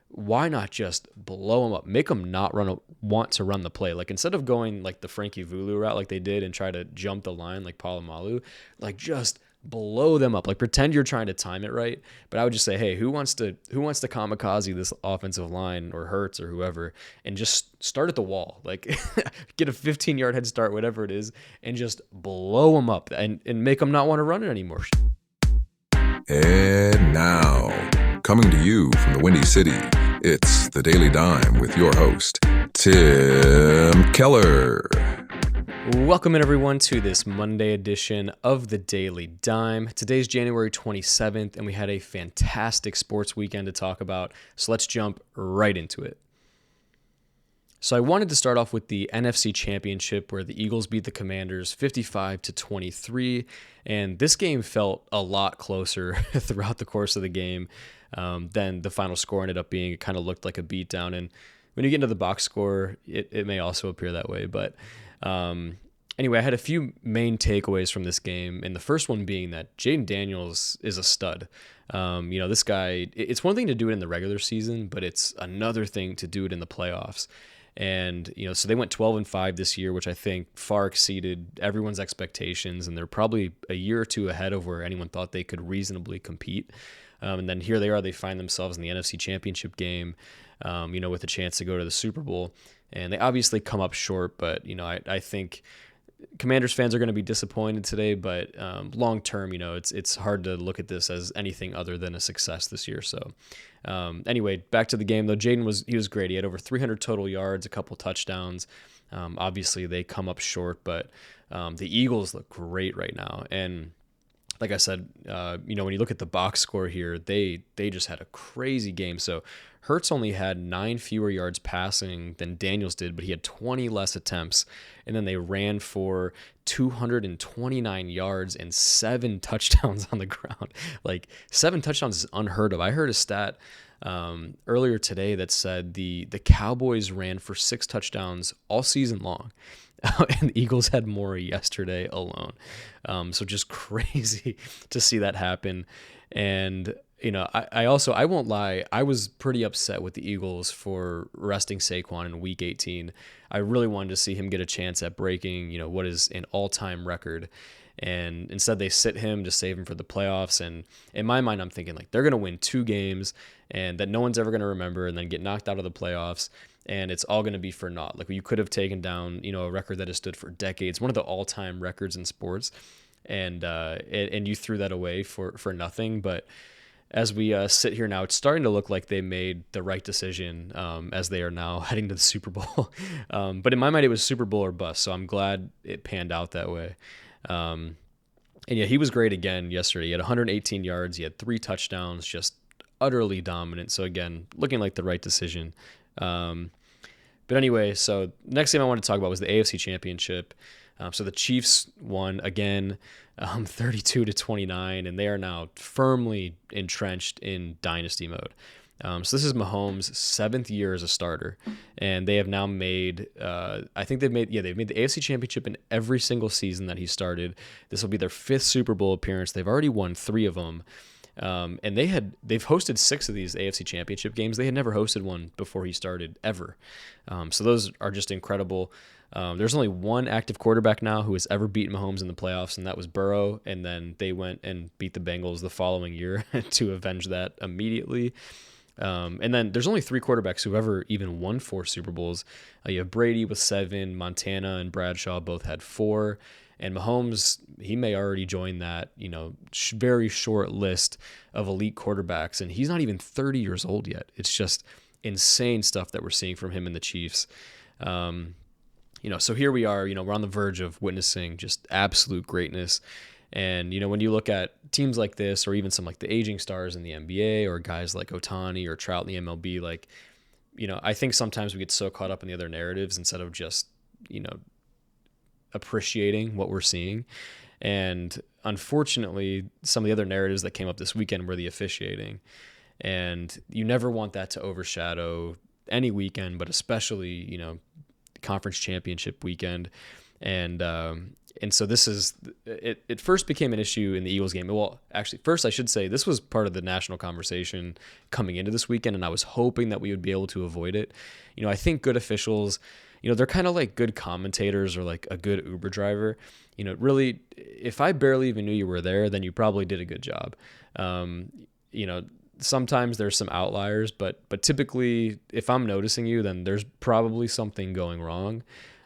why not just blow them up? Make them not want to run the play. Like instead of going like the Frankie Vulu route like they did and try to jump the line like Palomalu, like just blow them up. Like pretend you're trying to time it right. But I would just say, hey, who wants to kamikaze this offensive line or Hurts or whoever and just start at the wall. Like get a 15-yard head start, whatever it is, and just blow them up and make them not want to run it anymore. And now, coming to you from the Windy City, it's The Daily Dime with your host, Tim Keller. Welcome in, everyone, to this Monday edition of The Daily Dime. Today's January 27th, and we had a fantastic sports weekend to talk about, so let's jump right into it. So I wanted to start off with the NFC Championship, where the Eagles beat the Commanders 55-23, and this game felt a lot closer throughout the course of the game than the final score ended up being. It kind of looked like a beatdown, and when you get into the box score, it may also appear that way. But anyway, I had a few main takeaways from this game, and the first one being that Jaden Daniels is a stud. This guy, it's one thing to do it in the regular season, but it's another thing to do it in the playoffs. And, so they went 12-5 this year, which I think far exceeded everyone's expectations. And they're probably a year or two ahead of where anyone thought they could reasonably compete. And then here they are, they find themselves in the NFC Championship game, with a chance to go to the Super Bowl. And they obviously come up short, but, I think Commanders fans are going to be disappointed today, but long term, it's hard to look at this as anything other than a success this year. So anyway, back to the game though. Jaden was great. He had over 300 total yards, a couple touchdowns. Obviously they come up short, but the Eagles look great right now. And like I said, when you look at the box score here, they just had a crazy game. So Hurts only had 9 fewer yards passing than Daniels did, but he had 20 less attempts. And then they ran for 229 yards and 7 touchdowns on the ground. Like 7 touchdowns is unheard of. I heard a stat earlier today that said the Cowboys ran for 6 touchdowns all season long. And the Eagles had more yesterday alone. So just crazy to see that happen. And, I won't lie, I was pretty upset with the Eagles for resting Saquon in week 18. I really wanted to see him get a chance at breaking, what is an all-time record. And instead they sit him to save him for the playoffs. And in my mind, I'm thinking like they're going to win 2 games and that no one's ever going to remember and then get knocked out of the playoffs. And it's all going to be for naught. Like you could have taken down, a record that has stood for decades, one of the all-time records in sports. And you threw that away for nothing. But as we sit here now, it's starting to look like they made the right decision as they are now heading to the Super Bowl. But in my mind, it was Super Bowl or bust. So I'm glad it panned out that way. And yeah, he was great again yesterday. He had 118 yards. He had 3 touchdowns, just utterly dominant. So again, looking like the right decision. But anyway, so next game I want to talk about was the AFC Championship. So the Chiefs won again, 32-29, and they are now firmly entrenched in dynasty mode. So this is Mahomes' 7th year as a starter, and they have now made, they've made the AFC Championship in every single season that he started. This will be their 5th Super Bowl appearance. They've already won 3 of them. And they've hosted 6 of these AFC Championship games. They had never hosted one before he started ever. So those are just incredible. There's only one active quarterback now who has ever beaten Mahomes in the playoffs, and that was Burrow. And then they went and beat the Bengals the following year to avenge that immediately. And then there's only 3 quarterbacks who've ever even won 4 Super Bowls. You have Brady with 7, Montana and Bradshaw both had 4. And Mahomes, he may already join that, very short list of elite quarterbacks. And he's not even 30 years old yet. It's just insane stuff that we're seeing from him and the Chiefs. So here we are, we're on the verge of witnessing just absolute greatness. And, when you look at teams like this, or even some like the aging stars in the NBA, or guys like Ohtani or Trout in the MLB, I think sometimes we get so caught up in the other narratives instead of just, appreciating what we're seeing. And unfortunately, some of the other narratives that came up this weekend were the officiating. And you never want that to overshadow any weekend, but especially, conference championship weekend. And so this is it. It first became an issue in the Eagles game. Well, actually, first I should say this was part of the national conversation coming into this weekend, and I was hoping that we would be able to avoid it. I think good officials, they're kind of like good commentators or like a good Uber driver. Really, if I barely even knew you were there, then you probably did a good job. Sometimes there's some outliers, but typically if I'm noticing you, then there's probably something going wrong.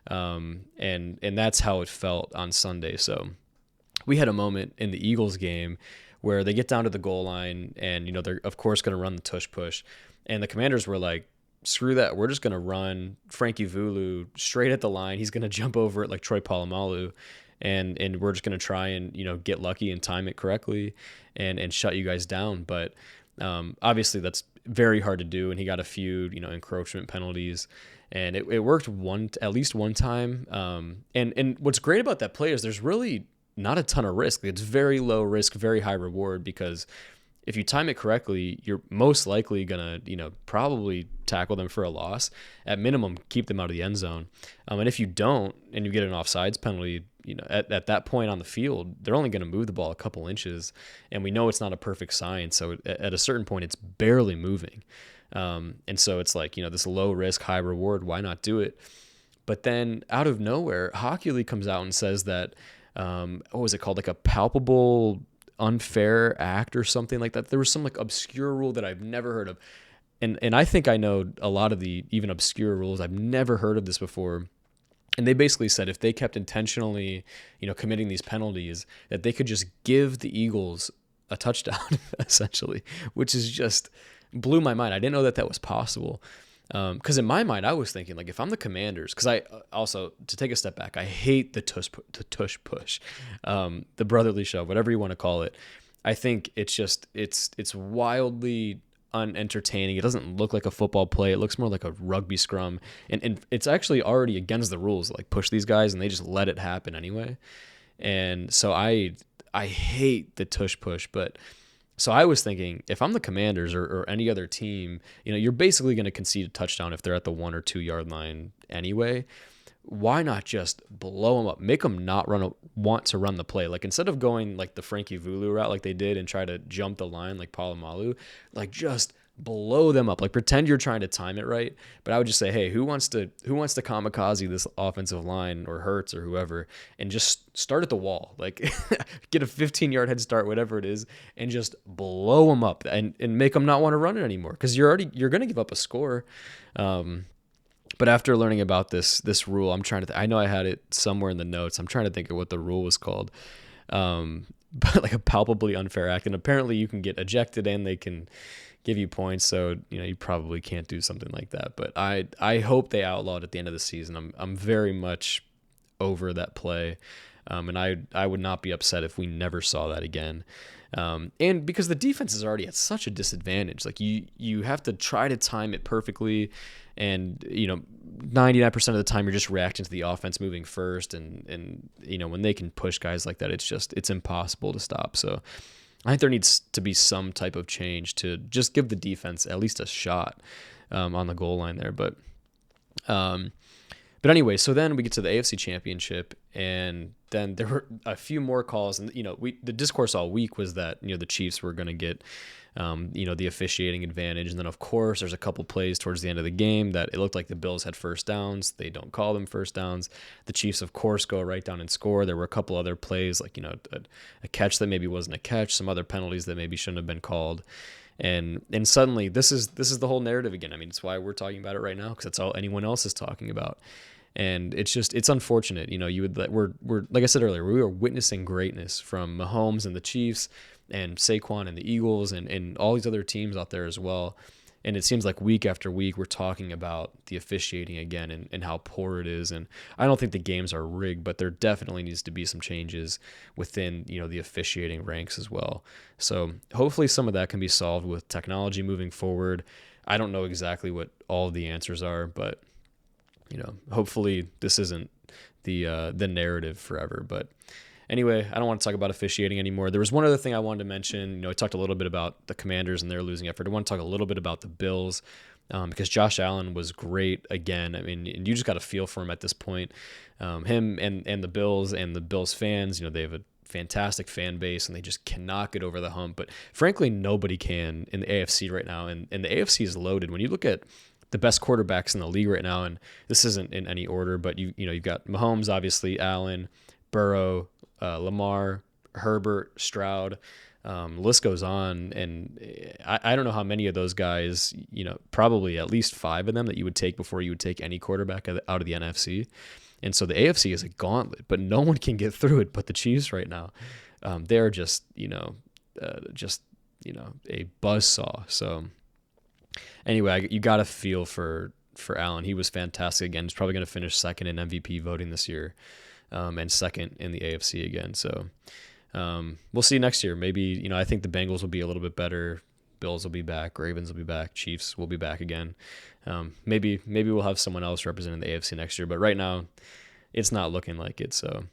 And that's how it felt on Sunday. So we had a moment in the Eagles game where they get down to the goal line and, they're of course going to run the tush push. And the Commanders were like, screw that. We're just going to run Frankie Vulu straight at the line. He's going to jump over it like Troy Polamalu. And we're just going to try and, get lucky and time it correctly and shut you guys down. But, obviously that's very hard to do. And he got a few, encroachment penalties. And it worked at least one time. And what's great about that play is there's really not a ton of risk. It's very low risk, very high reward, because if you time it correctly, you're most likely going to, probably tackle them for a loss. At minimum, keep them out of the end zone. And if you don't and you get an offsides penalty, at that point on the field, they're only going to move the ball a couple inches. And we know it's not a perfect science. So at a certain point, it's barely moving. And so it's like, this low risk, high reward, why not do it? But then out of nowhere, Hockey League comes out and says that, what was it called? Like a palpable unfair act or something like that. There was some like obscure rule that I've never heard of. And I think I know a lot of the even obscure rules. I've never heard of this before. And they basically said if they kept intentionally, committing these penalties, that they could just give the Eagles a touchdown, essentially, which is just blew my mind. I didn't know that was possible. Because in my mind, I was thinking, like, if I'm the Commanders, because I also, to take a step back, I hate the tush push, the brotherly shove, whatever you want to call it. I think it's just, it's wildly unentertaining. It doesn't look like a football play. It looks more like a rugby scrum. And it's actually already against the rules, like push these guys, and they just let it happen anyway. And so I hate the tush push, but so I was thinking, if I'm the Commanders or any other team, you're basically going to concede a touchdown if they're at the 1 or 2 yard line anyway. Why not just blow them up? Make them not want to run the play. Like instead of going like the Frankie Vulu route like they did and try to jump the line like Polamalu, like just blow them up. Like pretend you're trying to time it right. But I would just say, hey, who wants to kamikaze this offensive line or Hurts or whoever and just start at the wall, like get a 15-yard head start, whatever it is, and just blow them up and make them not want to run it anymore, because you're going to give up a score. But after learning about this rule, I'm trying to I know I had it somewhere in the notes. I'm trying to think of what the rule was called. But like a palpably unfair act, and apparently you can get ejected and they can give you points, so you probably can't do something like that. But I hope they outlaw it at the end of the season. I'm very much over that play, and I would not be upset if we never saw that again. And because the defense is already at such a disadvantage, like you have to try to time it perfectly, and 99% of the time you're just reacting to the offense moving first, and when they can push guys like that, it's impossible to stop. So I think there needs to be some type of change to just give the defense at least a shot on the goal line there. But anyway, so then we get to the AFC Championship, and then there were a few more calls, and the discourse all week was that the Chiefs were going to get the officiating advantage, and then of course there's a couple plays towards the end of the game that it looked like the Bills had first downs. They don't call them first downs. The Chiefs of course go right down and score. There were a couple other plays like a catch that maybe wasn't a catch, some other penalties that maybe shouldn't have been called. And suddenly this is the whole narrative again. I mean, it's why we're talking about it right now, because that's all anyone else is talking about. And it's unfortunate. We're like I said earlier, we are witnessing greatness from Mahomes and the Chiefs and Saquon and the Eagles and all these other teams out there as well. And it seems like week after week we're talking about the officiating again and how poor it is. And I don't think the games are rigged, but there definitely needs to be some changes within the officiating ranks as well. So hopefully some of that can be solved with technology moving forward. I don't know exactly what all of the answers are, but hopefully this isn't the narrative forever. But anyway, I don't want to talk about officiating anymore. There was one other thing I wanted to mention. I talked a little bit about the Commanders and their losing effort. I want to talk a little bit about the Bills. because Josh Allen was great again. I mean, you just got to feel for him at this point. Him and the Bills and the Bills fans, they have a fantastic fan base and they just cannot get over the hump. But frankly, nobody can in the AFC right now. And the AFC is loaded. When you look at the best quarterbacks in the league right now, and this isn't in any order, but you've got Mahomes, obviously, Allen, Burrow, Lamar, Herbert, Stroud. The list goes on, and I don't know how many of those guys, probably at least 5 of them that you would take before you would take any quarterback out of the NFC. And so the AFC is a gauntlet, but no one can get through it but the Chiefs right now. They're just a buzzsaw. So anyway, you got to feel for Allen. He was fantastic again. He's probably going to finish second in MVP voting this year, and second in the AFC again. So we'll see next year. Maybe, I think the Bengals will be a little bit better. Bills will be back. Ravens will be back. Chiefs will be back again. Maybe we'll have someone else representing the AFC next year, but right now it's not looking like it. So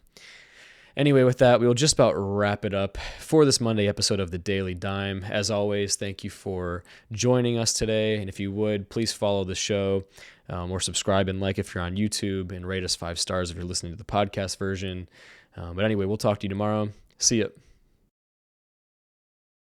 anyway, with that, we will just about wrap it up for this Monday episode of the Daily Dime. As always, thank you for joining us today. And if you would, please follow the show, or subscribe and like if you're on YouTube, and rate us 5 stars if you're listening to the podcast version. But anyway, we'll talk to you tomorrow. See ya.